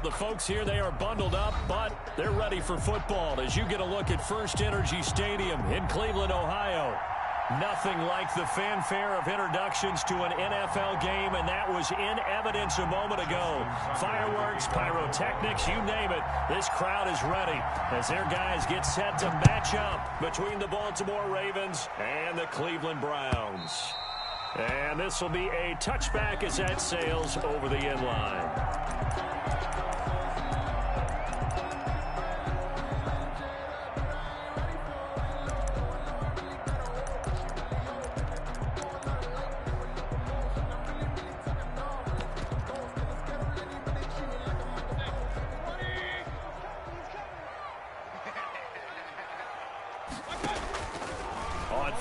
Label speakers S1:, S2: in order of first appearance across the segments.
S1: The folks here, they are bundled up, but they're ready for football as you get a look at First Energy Stadium in Cleveland, Ohio. Nothing like the fanfare of introductions to an NFL game, and that was in evidence a moment ago. Fireworks, pyrotechnics, you name it. This crowd is ready as their guys get set to match up between the Baltimore Ravens and the Cleveland Browns. And this will be a touchback as that sails over the end line.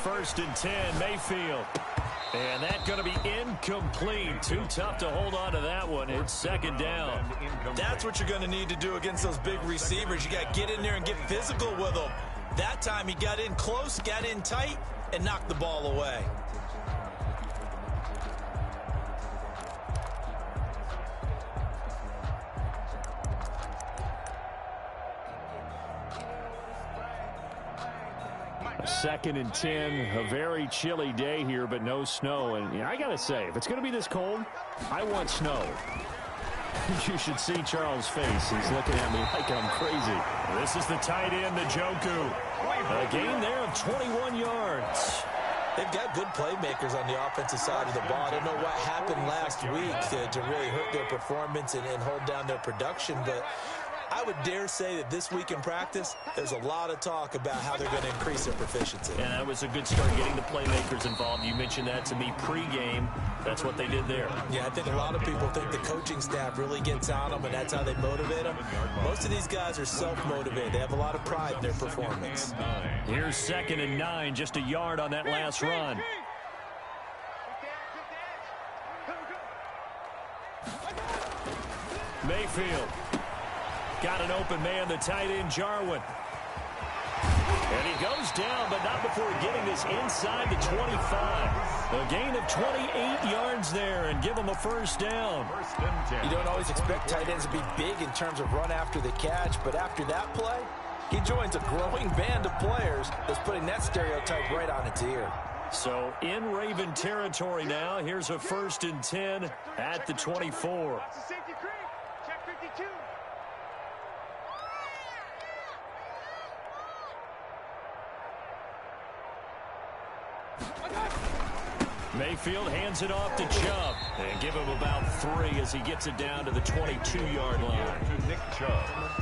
S1: First and 10, Mayfield. And that's going to be incomplete. Too tough to hold on to that one. It's second down.
S2: That's what you're going to need to do against those big receivers. You got to get in there and get physical with them. That time he got in close, got in tight, and knocked the ball away.
S1: Second and 10, a very chilly day here, but no snow. And I got to say, if it's going to be this cold, I want snow. You should see Charles' face. He's looking at me like I'm crazy. This is the tight end, Njoku. A gain there of 21 yards.
S2: They've got good playmakers on the offensive side of the ball. I don't know what happened last week to really hurt their performance and hold down their production, but I would dare say that this week in practice, there's a lot of talk about how they're going to increase their proficiency.
S1: And that was a good start getting the playmakers involved. You mentioned that to me pregame. That's what they did there.
S2: Yeah, I think a lot of people think the coaching staff really gets on them, and that's how they motivate them. Most of these guys are self-motivated. They have a lot of pride in their performance.
S1: Here's second and 9, just a yard on that last run. Mayfield. Got an open man, the tight end, Jarwin. And he goes down, but not before getting this inside the 25. A gain of 28 yards there and give him a first down.
S2: You don't always expect tight ends to be big in terms of run after the catch, but after that play, he joins a growing band of players that's putting that stereotype right on its ear.
S1: So in Raven territory now, here's a first and 10 at the 24. Mayfield hands it off to Chubb and give him about 3 as he gets it down to the 22-yard line.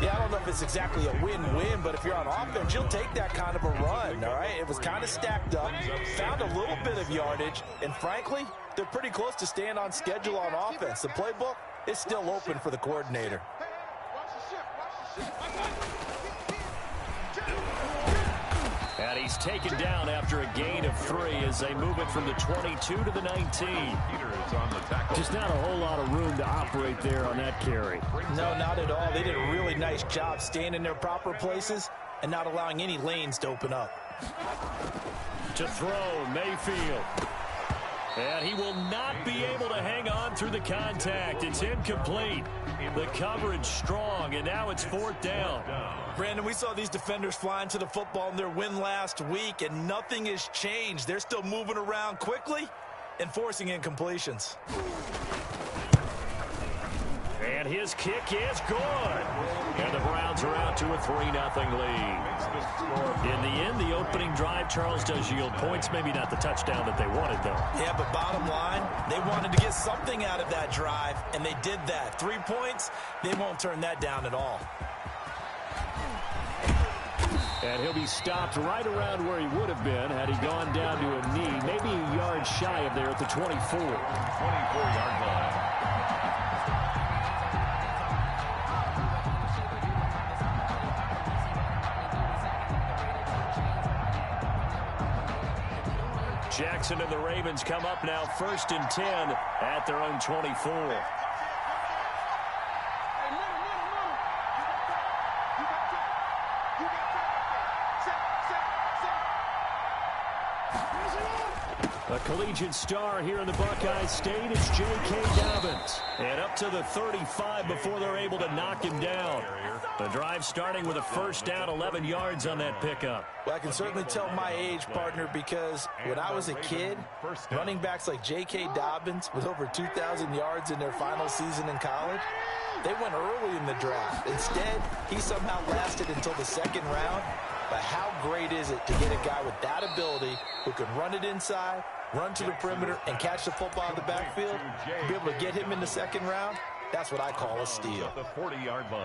S2: Yeah, I don't know if it's exactly a win-win, but if you're on offense, you'll take that kind of a run, all right? It was kind of stacked up, found a little bit of yardage, and frankly, they're pretty close to staying on schedule on offense. The playbook is still open for the coordinator.
S1: And he's taken down after a gain of 3 as they move it from the 22 to the 19. Just not a whole lot of room to operate there on that carry.
S2: No, not at all. They did a really nice job staying in their proper places and not allowing any lanes to open up.
S1: To throw, Mayfield. And he will not be able to hang on through the contact. It's incomplete. The coverage strong, and now it's fourth down.
S2: Brandon, we saw these defenders flying to the football in their win last week, and nothing has changed. They're still moving around quickly and forcing incompletions.
S1: And his kick is good. And the Browns are out to a 3-0 lead. In the end, the opening drive, Charles, does yield points. Maybe not the touchdown that they wanted, though.
S2: Yeah, but bottom line, they wanted to get something out of that drive, and they did that. 3 points, they won't turn that down at all.
S1: And he'll be stopped right around where he would have been had he gone down to a knee, maybe a yard shy of there at the 24. 24-yard line. Jackson and the Ravens come up now first and 10 at their own 24. A collegiate star here in the Buckeye State. It's H2K. punt. And up to the 35 before they're able to knock him down. The drive starting with a first down, 11 yards on that pickup.
S2: Well, I can certainly tell my age, partner, because when I was a kid, running backs like J.K. Dobbins with over 2,000 yards in their final season in college, they went early in the draft. Instead, he somehow lasted until the second round. But how great is it to get a guy with that ability who can run it inside, run to the perimeter, and catch the football in the backfield? To be able to get him in the second round, that's what I call a steal.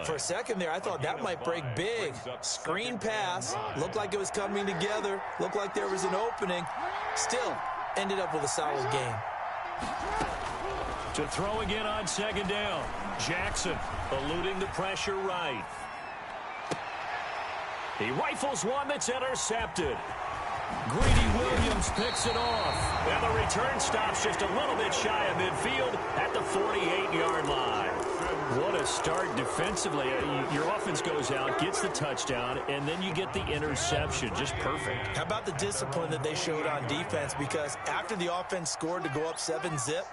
S3: For a second there, I thought that might break big. Screen pass, looked like it was coming together, looked like there was an opening. Still, ended up with a solid game.
S1: To throw again on second down. Jackson eluding the pressure right. He rifles one that's intercepted. Greedy Williams picks it off. And the return stops just a little bit shy of midfield at the 48-yard line. What a start defensively. Your offense goes out, gets the touchdown, and then you get the interception. Just perfect.
S2: How about the discipline that they showed on defense? Because after the offense scored to go up 7-zip,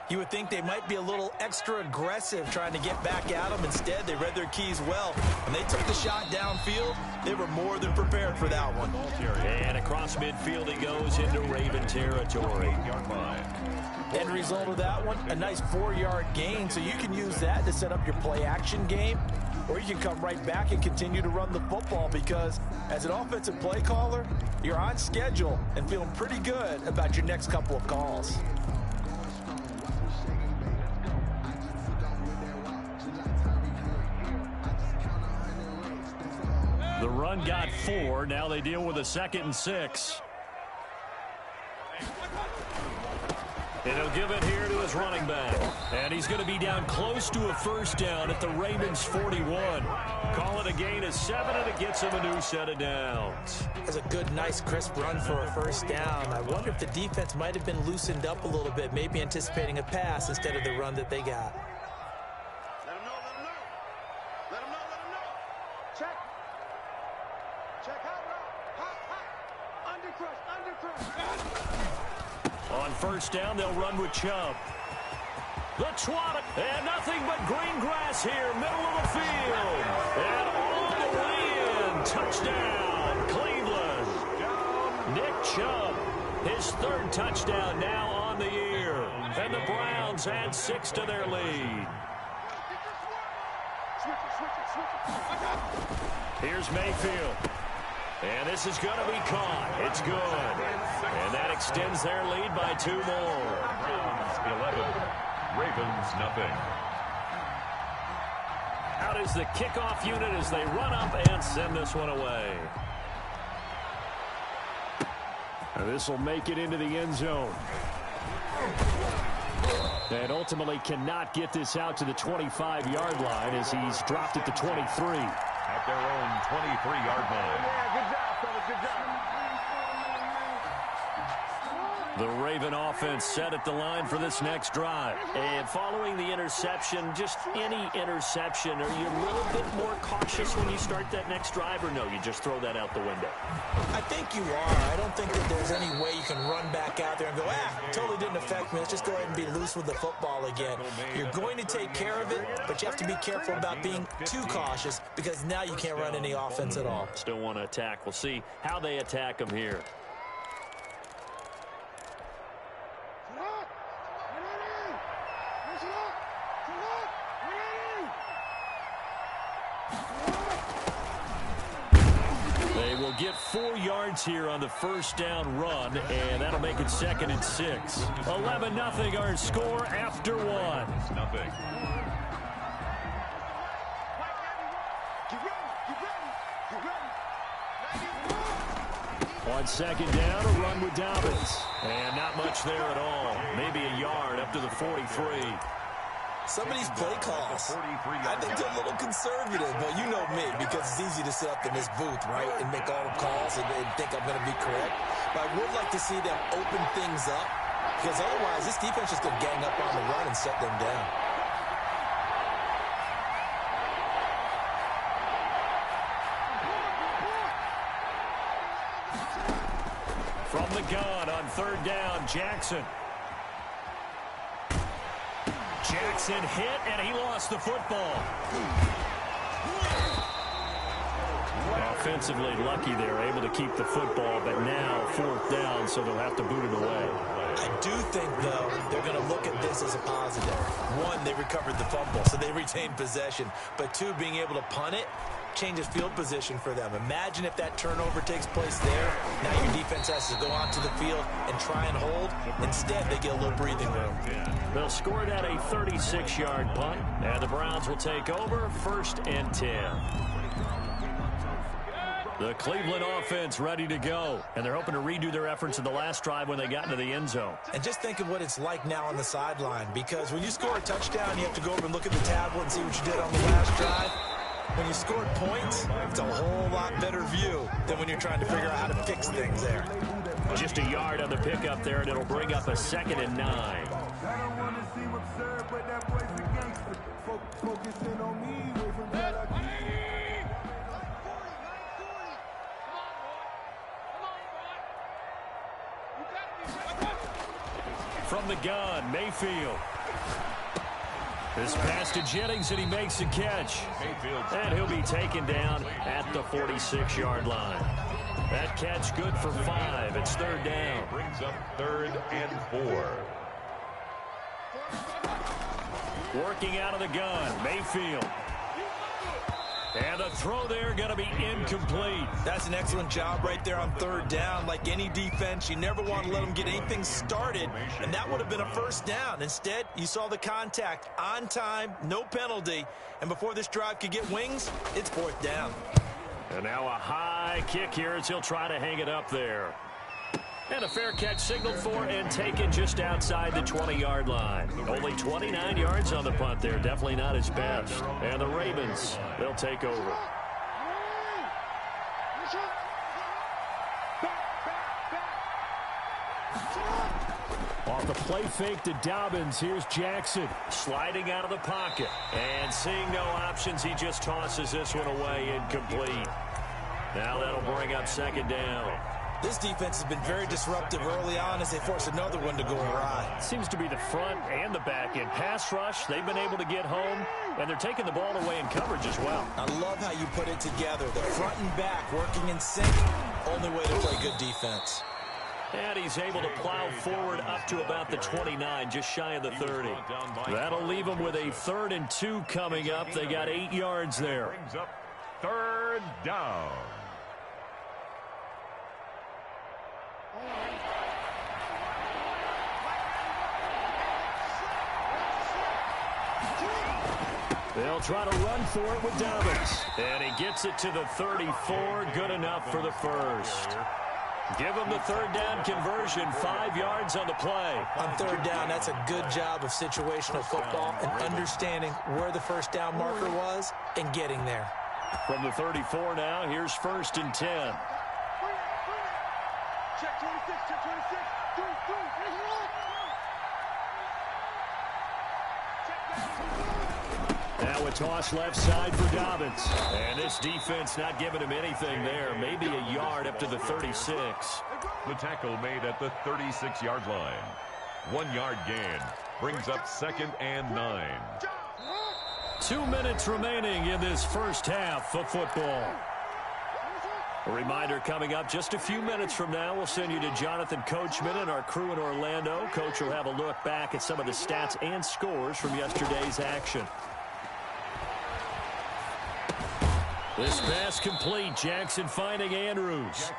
S2: you would think they might be a little extra aggressive trying to get back at them. Instead, they read their keys well. When they took the shot downfield, they were more than prepared for that one.
S1: And across midfield he goes into Raven territory.
S2: End result of that one, a nice 4-yard gain. So you can use that to set up your play-action game, or you can come right back and continue to run the football because as an offensive play caller, you're on schedule and feeling pretty good about your next couple of calls.
S1: The run got 4. Now they deal with a 2nd and 6. And he'll give it here to his running back. And he's going to be down close to a first down at the Ravens 41. Call it a gain of 7, and it gets him a new set of downs.
S3: That's a good, nice, crisp run for a first down. I wonder if the defense might have been loosened up a little bit, maybe anticipating a pass instead of the run that they got.
S1: On first down, they'll run with Chubb. The twat, and nothing but green grass here, middle of the field. And all the way in, touchdown, Cleveland. Nick Chubb, his 3rd touchdown now on the year. And the Browns add 6 to their lead. Here's Mayfield. And this is going to be caught. It's good. And that extends their lead by 2 more.
S4: Browns 11, Ravens nothing.
S1: Out is the kickoff unit as they run up and send this one away. And this will make it into the end zone. And ultimately cannot get this out to the 25-yard line as he's dropped at the 23.
S4: At their own 23-yard line.
S5: Yeah, good job, fellas, good job.
S1: The Raven offense set at the line for this next drive. And following the interception, just any interception, are you a little bit more cautious when you start that next drive, or no, you just throw that out the window?
S3: I think you are. I don't think that there's any way you can run back out there and go, totally didn't affect me. Let's just go ahead and be loose with the football again. You're going to take care of it, but you have to be careful about being too cautious because now you can't run any offense at all.
S1: Still want to attack. We'll see how they attack them here. Get 4 yards here on the first down run, and that'll make it 2nd and 6. 11-0 our score after 1.
S4: Nothing.
S1: On second down, a run with Dobbins. And not much there at all. Maybe a yard up to the 43.
S3: Some of these play calls, I think they're a little conservative, but you know me, because it's easy to sit up in this booth, right, and make all the calls and think I'm going to be correct. But I would like to see them open things up, because otherwise this defense is going to gang up on the run and shut them down.
S1: From the gun on 3rd down, Jackson. Jackson hit, and he lost the football. Offensively lucky they're able to keep the football, but now 4th down, so they'll have to boot it away.
S3: I do think, though, they're going to look at this as a positive. One, they recovered the fumble, so they retained possession. But two, being able to punt it changes field position for them. Imagine if that turnover takes place there. Now your defense has to go onto the field and try and hold. Instead, they get a little breathing room.
S1: They'll score it at a 36-yard punt, and the Browns will take over 1st and 10. The Cleveland offense ready to go, and they're hoping to redo their efforts in the last drive when they got into the end zone.
S3: And just think of what it's like now on the sideline, because when you score a touchdown, you have to go over and look at the tablet and see what you did on the last drive. When you scored points, it's a whole lot better view than when you're trying to figure out how to fix things there.
S1: Just a yard on the pickup there, and it'll bring up a 2nd and 9. From the gun, Mayfield. This pass to Jennings, and he makes a catch. And he'll be taken down at the 46-yard line. That catch good for 5. It's 3rd down.
S4: Brings up 3rd and 4.
S1: Working out of the gun, Mayfield. And the throw there going to be incomplete.
S3: That's an excellent job right there on 3rd down. Like any defense, you never want to let them get anything started, and that would have been a 1st down. Instead, you saw the contact on time, no penalty, and before this drive could get wings, it's 4th down.
S1: And now a high kick here as he'll try to hang it up there. And a fair catch signaled for and taken just outside the 20-yard line. Only 29 yards on the punt there. Definitely not his best. And the Ravens, they'll take over. Off the play fake to Dobbins, here's Jackson sliding out of the pocket. And seeing no options, he just tosses this one away, incomplete. Now that'll bring up 2nd down.
S3: This defense has been very disruptive early on as they force another one to go awry.
S1: Seems to be the front and the back end. Pass rush, they've been able to get home, and they're taking the ball away in coverage as well.
S3: I love how you put it together. The front and back working in sync. Only way to play good defense.
S1: And he's able to plow forward up to about the 29, just shy of the 30. That'll leave them with a 3rd and 2 coming up. They got 8 yards there.
S4: Brings up 3rd down.
S1: They'll try to run for it with Dobbins. And he gets it to the 34. Good enough for the 1st. Give him the 3rd down conversion. 5 yards on the play.
S3: On 3rd down, that's a good job of situational football and understanding where the 1st down marker was and getting there.
S1: From the 34 now, here's 1st and 10.
S5: Check 26, check 26.
S1: Now a toss left side for Dobbins. And this defense not giving him anything there. Maybe a yard up to the 36.
S4: The tackle made at the 36-yard line. 1 yard gain. Brings up 2nd and 9.
S1: 2 minutes remaining in this first half of football. A reminder coming up just a few minutes from now. We'll send you to Jonathan Coachman and our crew in Orlando. Coach will have a look back at some of the stats and scores from yesterday's action. This pass complete. Jackson finding Andrews.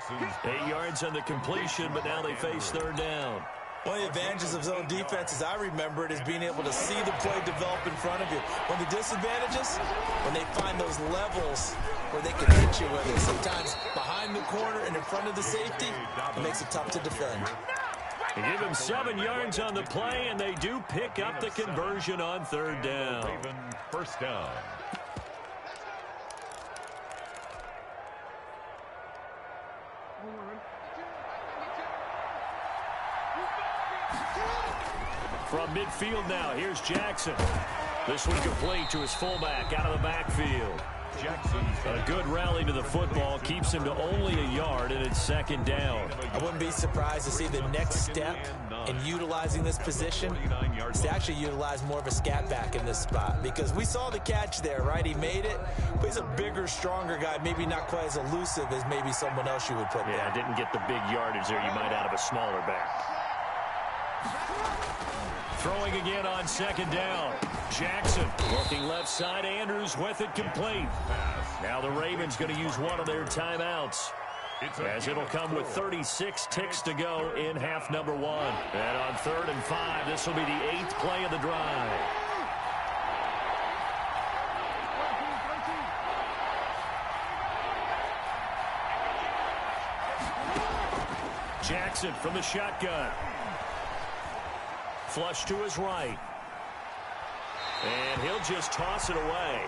S1: 8 yards on the completion, but now they face 3rd down.
S3: One of the advantages of zone defense, as I remember it, is being able to see the play develop in front of you. One of the disadvantages, when they find those levels where they can hit you with it, sometimes behind the corner and in front of the safety, it makes it tough to defend.
S1: They give him 7 yards on the play, and they do pick up the conversion on 3rd down.
S4: 1st down.
S1: From midfield now, here's Jackson. This one complete to his fullback out of the backfield.
S4: Jackson's
S1: A good rally to the football keeps him to only a yard, and it's 2nd down.
S3: I wouldn't be surprised to see the next step and utilizing this position is to actually utilize more of a scat back in this spot, because we saw the catch there, right? He made it, but he's a bigger, stronger guy, maybe not quite as elusive as maybe someone else you would put there.
S1: Yeah, didn't get the big yardage there you might out of a smaller back. Throwing again on second down. Jackson looking left side. Andrews with it complete. Now the Ravens going to use one of their timeouts, as it'll come with 36 ticks to go in half number 1. And on 3rd and 5, this will be the 8th play of the drive. Jackson from the shotgun. Flush to his right. And he'll just toss it away.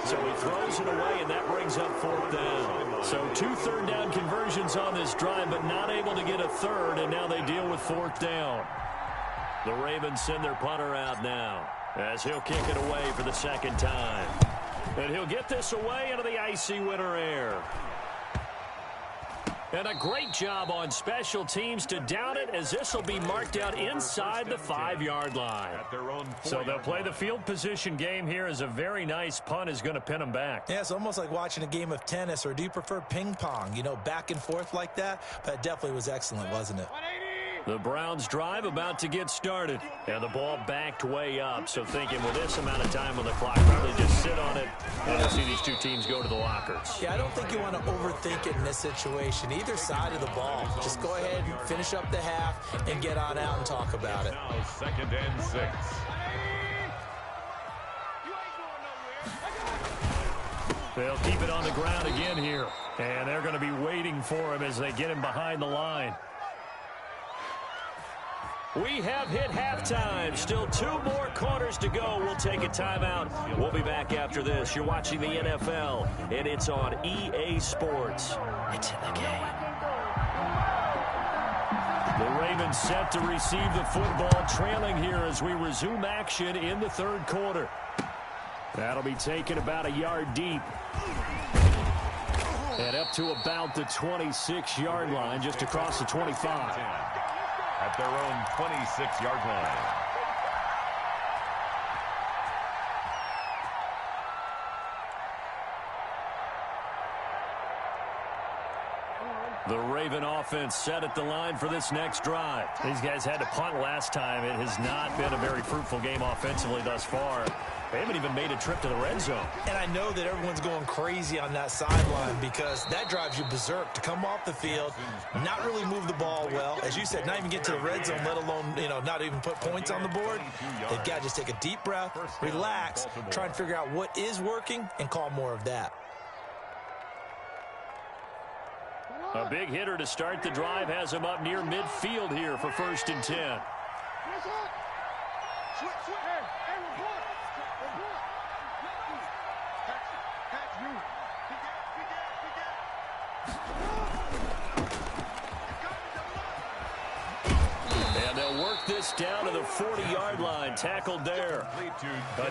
S1: So he throws it away, and that brings up 4th down. So 2 third-down conversions on this drive, but not able to get a third, and now they deal with 4th down. The Ravens send their punter out now, as he'll kick it away for the 2nd time. And he'll get this away into the icy winter air. And a great job on special teams to down it, as this will be marked out inside the 5-yard line. So they'll play the field position game here, as a very nice punt is going to pin them back.
S3: Yeah, it's almost like watching a game of tennis, or do you prefer ping pong? You know, back and forth like that? But it definitely was excellent, wasn't it?
S1: The Browns drive about to get started, and the ball backed way up. So thinking with this amount of time on the clock, probably just sit on it, and we'll see these two teams go to the lockers.
S3: Yeah, I don't think you want to overthink it in this situation. Either side of the ball. Just go ahead and finish up the half and get on out and talk about it.
S4: Now 2nd and 6.
S1: They'll keep it on the ground again here, and they're going to be waiting for him as they get him behind the line. We have hit halftime. Still 2 more quarters to go. We'll take a timeout. We'll be back after this. You're watching the NFL, and it's on EA Sports. It's in the game. The Ravens set to receive the football, trailing here as we resume action in the 3rd quarter. That'll be taken about a yard deep. And up to about the 26-yard line, just across the 25.
S4: At their own 26-yard line.
S1: The Raven offense set at the line for this next drive. These guys had to punt last time. It has not been a very fruitful game offensively thus far. They haven't even made a trip to the red zone. And I know that everyone's going crazy on that sideline, because that drives you berserk to come off the field, not really move the ball well. As you said, not even get to the red zone, let alone, not even put points on the board. They've got to just take a deep breath, relax, try and figure out what is working, and call more of that. A big hitter to start the drive has him up near midfield here for 1st and 10. And they'll work this down to the 40-yard line. Tackled there.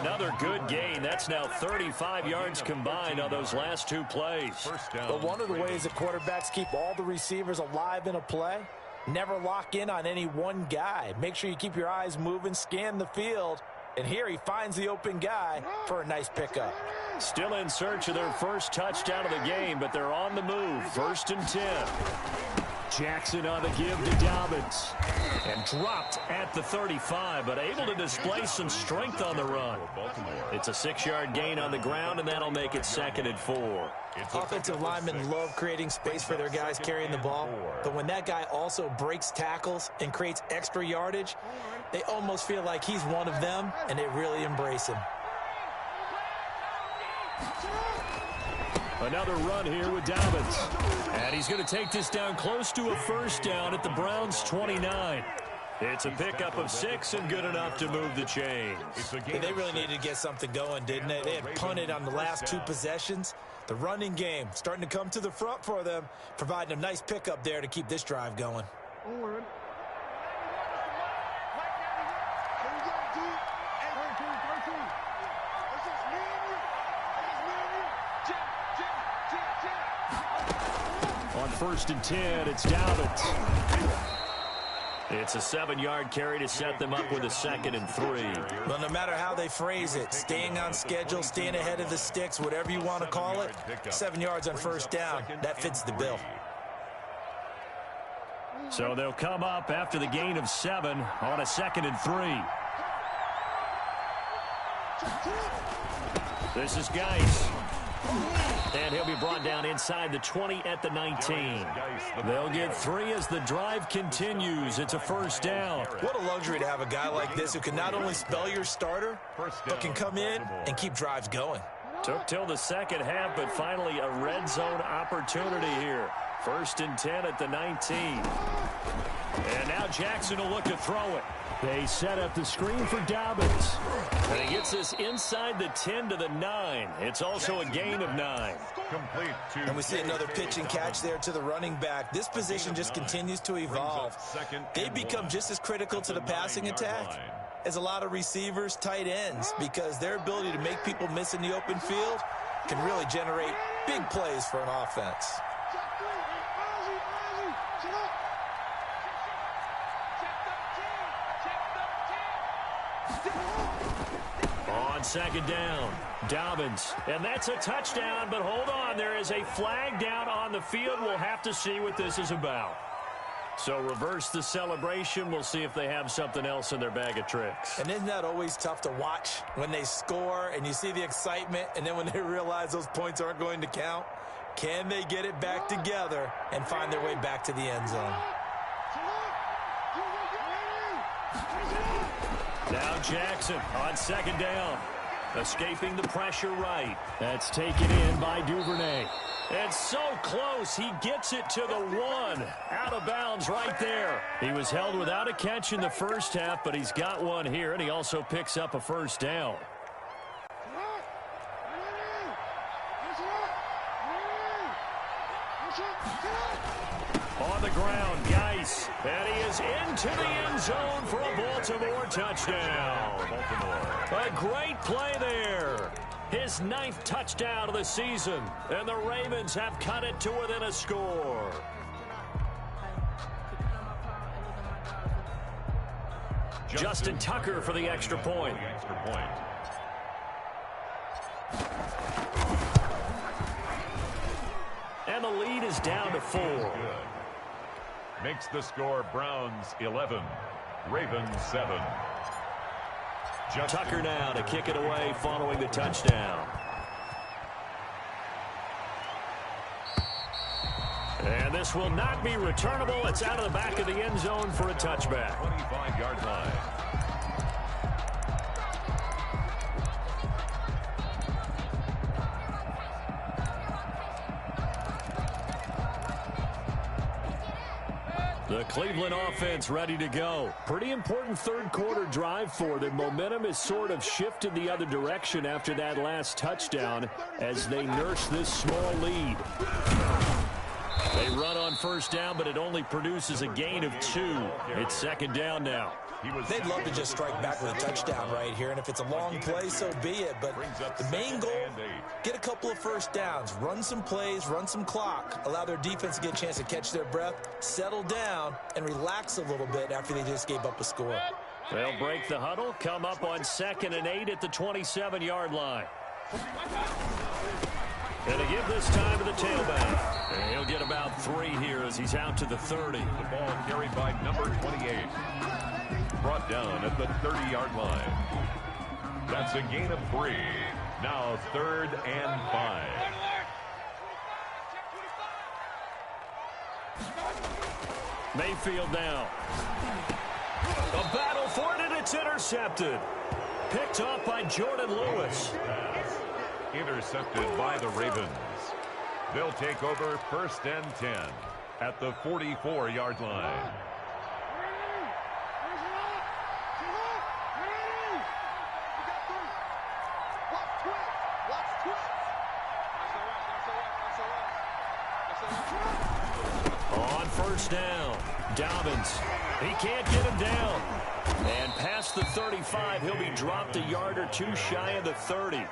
S1: Another good gain. That's now 35 yards combined on those last 2 plays.
S2: But one of the ways that quarterbacks keep all the receivers alive in a play, never lock in on any one guy. Make sure you keep your eyes moving, scan the field. And here he finds the open guy for a nice pickup.
S1: Still in search of their first touchdown of the game, but they're on the move. 1st and 10. Jackson on the give to Dobbins. And dropped at the 35, but able to display some strength on the run. It's a 6-yard gain on the ground, and that'll make it 2nd and 4.
S3: Offensive linemen love creating space for their guys carrying the ball, but when that guy also breaks tackles and creates extra yardage, they almost feel like he's one of them, and they really embrace him.
S1: Another run here with Dobbins. And he's going to take this down close to a 1st down at the Browns' 29. It's a pickup of 6 and good enough to move the chains.
S3: They really needed to get something going, didn't they? They had punted on the last 2 possessions. The running game starting to come to the front for them, providing a nice pickup there to keep this drive going.
S1: On 1st and 10, it's Dobbins. It's a 7-yard carry to set them up with a 2nd and 3.
S2: Well, no matter how they phrase it, staying on schedule, staying ahead of the sticks, whatever you want to call it, 7 yards on first down, that fits the bill.
S1: So they'll come up after the gain of 7 on a 2nd and 3. This is Geis. And he'll be brought down inside the 20 at the 19. They'll get 3 as the drive continues. It's a first down.
S2: What a luxury to have a guy like this who can not only spell your starter, but can come in and keep drives going.
S1: Took till the second half, but finally a red zone opportunity here. 1st and 10 at the 19. And now Jackson will look to throw it. They set up the screen for Dobbins. And he gets this inside the 10 to the 9. It's also a gain of 9.
S4: Complete to
S2: And we see another pitch and catch there to the running back. This position just continues to evolve. They become just as critical to the passing attack as a lot of receivers, tight ends, because their ability to make people miss in the open field can really generate big plays for an offense.
S1: On 2nd down, Dobbins. And that's a touchdown, but hold on. There is a flag down on the field. We'll have to see what this is about. So reverse the celebration. We'll see if they have something else in their bag of tricks.
S2: And isn't that always tough to watch when they score and you see the excitement, and then when they realize those points aren't going to count? Can they get it back together and find their way back to the end zone?
S1: Now Jackson on 2nd down. Escaping the pressure right. That's taken in by Duvernay. And so close, he gets it to the 1. Out of bounds right there. He was held without a catch in the first half, but he's got one here, and he also picks up a first down. On the ground, Geis. And he is into the end zone for a Baltimore touchdown. A great play there. His 9th touchdown of the season. And the Ravens have cut it to within a score. Justin Tucker for the extra point. And the lead is down to 4.
S4: Makes the score Browns 11, Ravens 7.
S1: Tucker now to kick it away following the touchdown. And this will not be returnable. It's out of the back of the end zone for a touchback.
S4: 25-yard line.
S1: The Cleveland offense ready to go. Pretty important third-quarter drive for them. Momentum has sort of shifted the other direction after that last touchdown as they nurse this small lead. They run on first down, but it only produces a gain of 2. It's 2nd down now.
S2: They'd love to just strike back with a touchdown right here, and if it's a long play, so be it. But the main goal, get a couple of first downs, run some plays, run some clock, allow their defense to get a chance to catch their breath, settle down, and relax a little bit after they just gave up a score.
S1: They'll break the huddle, come up on 2nd and 8 at the 27-yard line. And to give this time to the tailback. And he'll get about 3 here as he's out to the 30.
S4: The ball carried by number 28. Brought down at the 30-yard line. That's a gain of 3. Now 3rd and 5.
S1: Mayfield now. A battle for it, and it's intercepted. Picked off by Jordan Lewis.
S4: Intercepted by the Ravens. They'll take over 1st and 10 at the 44-yard line.
S1: On first down, Dobbins. He can't get him down. And past the 35, he'll be dropped a yard or 2 shy of the 30.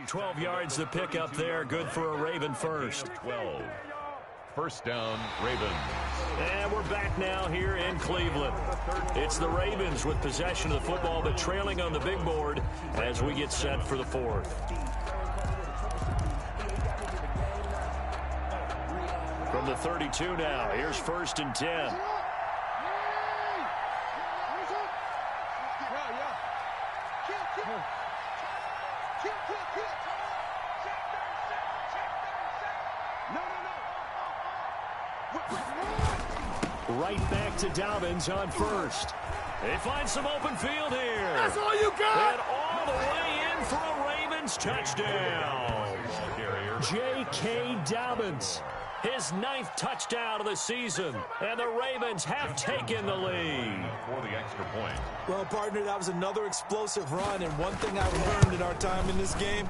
S1: 12 yards to pick up there. Good for a Raven first.
S4: 12. First down, Ravens.
S1: And we're back now here in Cleveland. It's the Ravens with possession of the football, but trailing on the big board as we get set for the fourth. From the 32 now, here's 1st and 10. Right back to Dobbins on first. They find some open field here.
S5: That's all you got.
S1: And all the way in for a Ravens touchdown. J.K. Dobbins, his 9th touchdown of the season. And the Ravens have taken the lead.
S4: For the extra point.
S3: Well, partner, that was another explosive run, and one thing I've learned in our time in this game,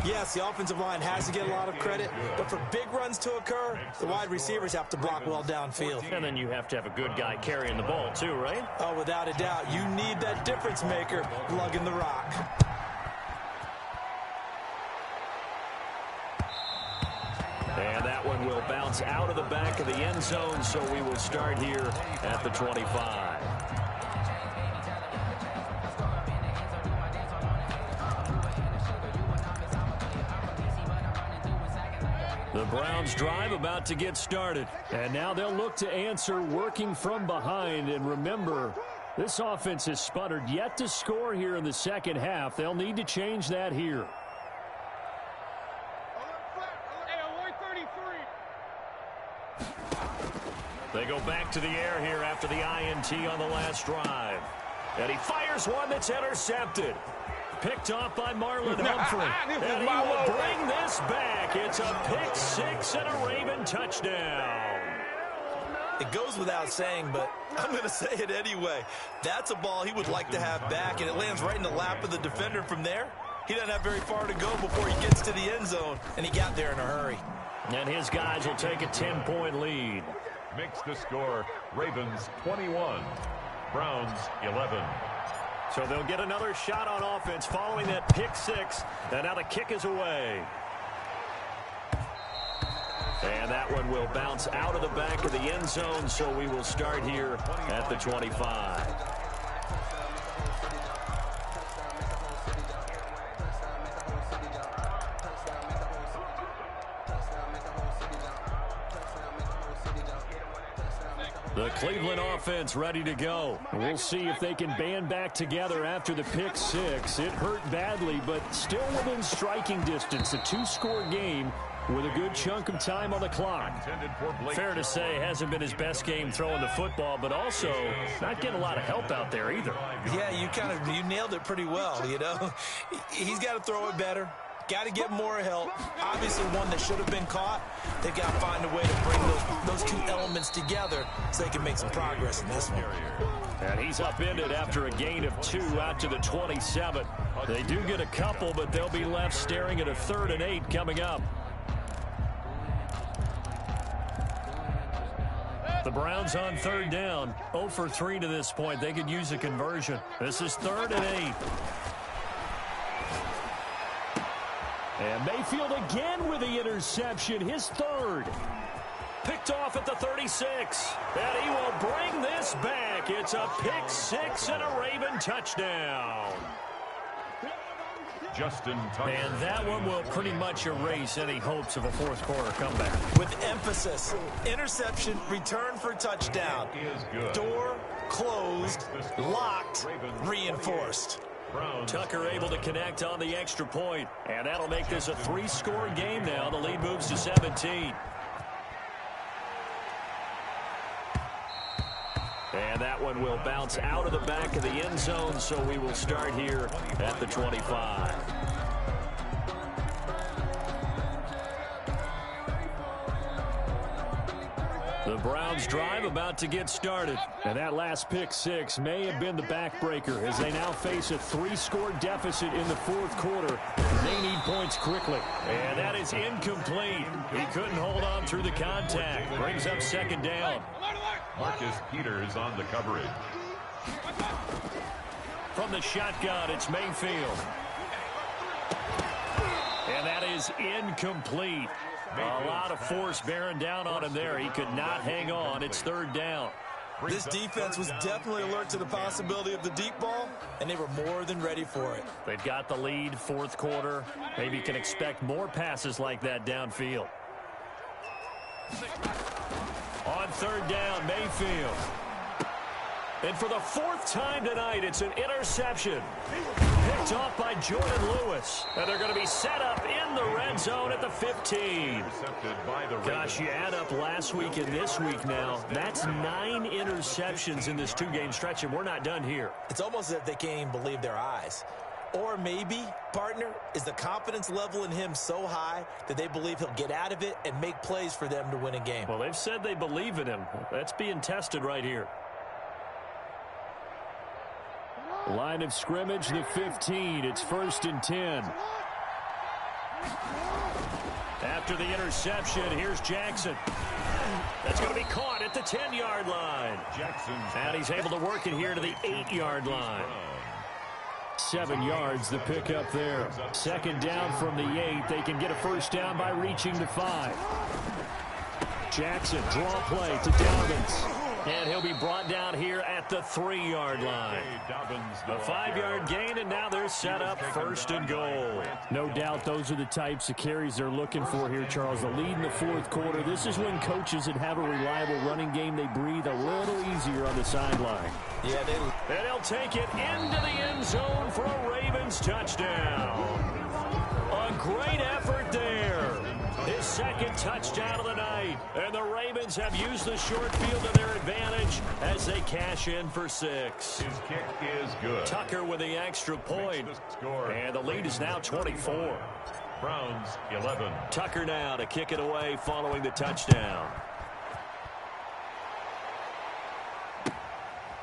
S3: yes, the offensive line has to get a lot of credit, but for big runs to occur, the wide receivers have to block well downfield.
S1: And then you have to have a good guy carrying the ball too, right?
S3: Oh, without a doubt. You need that difference maker lugging the rock.
S1: And that one will bounce out of the back of the end zone, so we will start here at the 25. The Browns drive about to get started. And now they'll look to answer working from behind. And remember, this offense has sputtered yet to score here in the second half. They'll need to change that here. They go back to the air here after the INT on the last drive. And he fires one that's intercepted. Picked off by Marlon Humphrey. And he will bring this back. It's a pick six and a Raven touchdown.
S3: It goes without saying, but I'm going to say it anyway. That's a ball he would like to have back, and it lands right in the lap of the defender from there. He doesn't have very far to go before he gets to the end zone, and he got there in a hurry.
S1: And his guys will take a 10-point lead.
S4: Makes the score Ravens 21, Browns 11.
S1: So they'll get another shot on offense following that pick six. And now the kick is away. And that one will bounce out of the back of the end zone, so we will start here at the 25. The Cleveland offense ready to go. We'll see if they can band back together after the pick six. It hurt badly, but still within striking distance. A 2-score game with a good chunk of time on the clock. Fair to say, hasn't been his best game throwing the football, but also not getting a lot of help out there either.
S3: Yeah, you nailed it pretty well, you know. He's got to throw it better. Got to get more help. Obviously one that should have been caught. They've got to find a way to bring those two elements together so they can make some progress in this one.
S1: And he's upended after a gain of 2 out to the 27. They do get a couple, but they'll be left staring at a 3rd and 8 coming up. The Browns on 3rd down. 0 for 3 to this point. They could use a conversion. This is 3rd and 8. And Mayfield again with the interception, his 3rd. Picked off at the 36. And he will bring this back. It's a pick six and a Raven touchdown.
S4: Justin Tucker.
S1: And that one will pretty much erase any hopes of a fourth-quarter comeback.
S3: With emphasis, interception, return for touchdown.
S4: Is good.
S3: Door closed, locked, reinforced.
S1: Tucker able to connect on the extra point. And that'll make this a 3-score game now. The lead moves to 17. And that one will bounce out of the back of the end zone, so we will start here at the 25. The Browns drive about to get started. And that last pick six may have been the backbreaker as they now face a 3-score deficit in the 4th quarter. They need points quickly. And that is incomplete. He couldn't hold on through the contact. Brings up 2nd down.
S4: Marcus Peters on the coverage.
S1: From the shotgun, it's Mayfield. And that is incomplete. A lot of force bearing down on him there. He could not hang on. It's third down.
S3: This defense was definitely alert to the possibility of the deep ball, and they were more than ready for it.
S1: They've got the lead, fourth quarter. Maybe you can expect more passes like that downfield. On third down, Mayfield. And for the fourth time tonight, it's an interception. Picked off by Jordan Lewis. And they're going to be set up in the red zone at the 15. Gosh, you add up last week and this week now. That's 9 interceptions in this two-game stretch, and we're not done here.
S3: It's almost as if they can't even believe their eyes. Or maybe, partner, is the confidence level in him so high that they believe he'll get out of it and make plays for them to win a game.
S1: Well, they've said they believe in him. That's being tested right here. Line of scrimmage, the 15. It's 1st and 10. After the interception, here's Jackson. That's going to be caught at the 10-yard line. And he's able to work it here to the 8-yard line. 7 yards, the pickup there. Second down from the 8. They can get a first down by reaching the 5. Jackson, draw play to Dobbins. And he'll be brought down here at the 3-yard line. A 5-yard gain, and now they're set up 1st and goal. No doubt those are the types of carries they're looking for here, Charles. The lead in the fourth quarter. This is when coaches that have a reliable running game, they breathe a little easier on the sideline.
S3: Yeah,
S1: and they'll take it into the end zone for a Ravens touchdown. A great effort there. His second touchdown of the night. And the Ravens have used the short field to their advantage as they cash in for 6.
S4: His kick is good.
S1: Tucker with the extra point. And the lead is now 24.
S4: Browns 11.
S1: Tucker now to kick it away following the touchdown.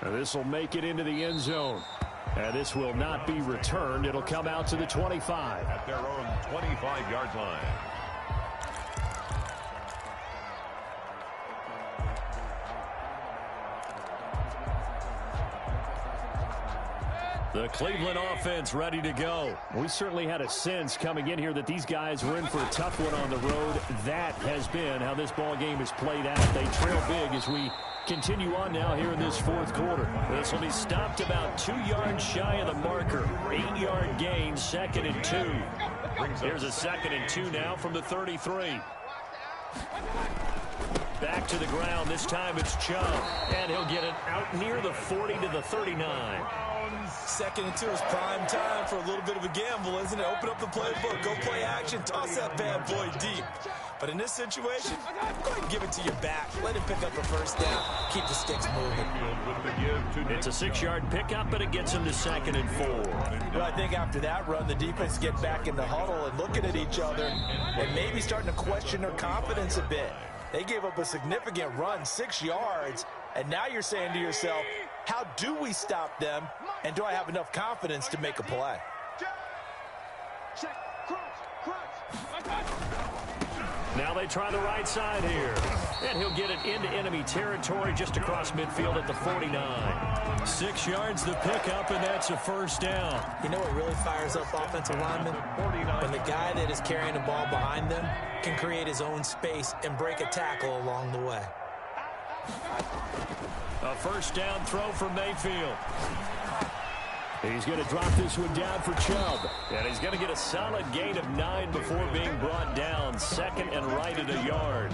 S1: This will make it into the end zone. And this will not be returned. It'll come out to the 25.
S4: At their own 25-yard line.
S1: The Cleveland offense ready to go. We certainly had a sense coming in here that these guys were in for a tough one on the road. That has been how this ball game has played out. They trail big as we continue on now here in this fourth quarter. This will be stopped about 2 yards shy of the marker. 8-yard gain, 2nd and 2. Here's a 2nd and 2 now from the 33. Back to the ground. This time it's Chubb. And he'll get it out near the 40 to the 39.
S3: 2nd and 2 is prime time for a little bit of a gamble, isn't it? Open up the playbook, go play action, toss that bad boy deep. But in this situation, go ahead and give it to your back. Let him pick up a first down. Keep the sticks moving.
S1: It's a 6-yard pickup, but it gets him to 2nd and 4.
S2: Well, I think after that run, the defense get back in the huddle and looking at each other and maybe starting to question their confidence a bit. They gave up a significant run, 6 yards, and now you're saying to yourself, how do we stop them, and do I have enough confidence to make a play?
S1: Now they try the right side here. And he'll get it into enemy territory just across midfield at the 49. 6 yards the pickup, and that's a first down.
S3: You know what really fires up offensive linemen? When the guy that is carrying the ball behind them can create his own space and break a tackle along the way.
S1: A first down throw for Mayfield. He's going to drop this one down for Chubb. And he's going to get a solid gain of 9 before being brought down. 2nd and right at a yard.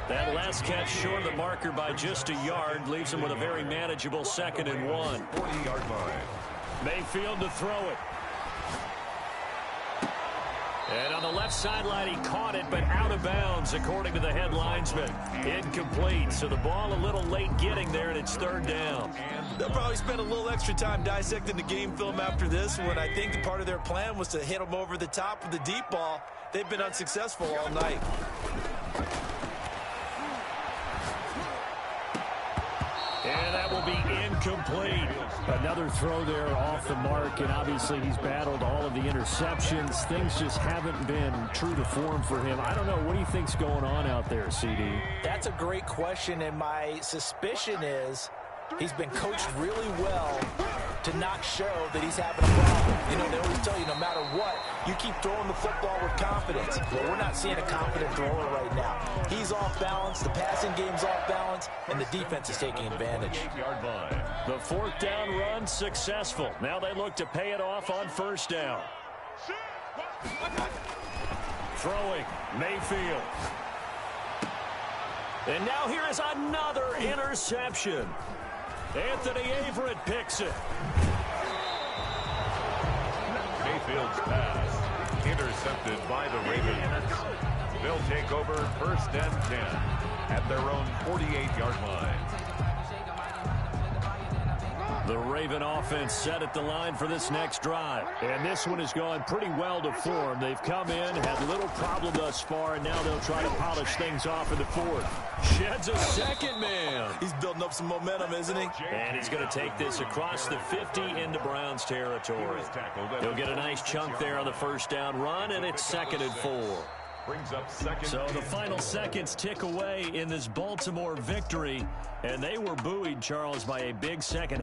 S1: That last catch short of the marker by just a yard leaves him with a very manageable 2nd and 1.
S4: 40-yard line.
S1: Mayfield to throw it. And on the left sideline, he caught it, but out of bounds, according to the head linesman. Incomplete, so the ball a little late getting there, and it's 3rd down.
S3: They'll probably spend a little extra time dissecting the game film after this one. I think part of their plan was to hit them over the top of the deep ball. They've been unsuccessful all night.
S1: And that will be incomplete. Another throw there off the mark, and obviously he's battled all of the interceptions. Things just haven't been true to form for him. I don't know. What do you think's going on out there, CD?
S2: That's a great question, and my suspicion is he's been coached really well to not show that he's having a problem. You know, they always tell you no matter what, you keep throwing the football with confidence. Well, we're not seeing a confident thrower right now. He's off balance, the passing game's off balance, and the defense is taking advantage.
S1: The fourth down run successful. Now they look to pay it off on first down. Throwing, Mayfield. And now here is another interception. Anthony Averett picks it.
S4: Mayfield's pass intercepted by the Ravens. They'll take over first and 10 at their own 48-yard line.
S1: The Raven offense set at the line for this next drive. And this one has gone pretty well to form. They've come in, had little problem thus far, and now they'll try to polish things off in the fourth. Sheds a second man.
S3: He's building up some momentum, isn't he?
S1: And he's going to take this across the 50 into Browns territory. He'll get a nice chunk there on the first down run, and it's 2nd and 4. So the final seconds tick away in this Baltimore victory, and they were buoyed, Charles, by a big second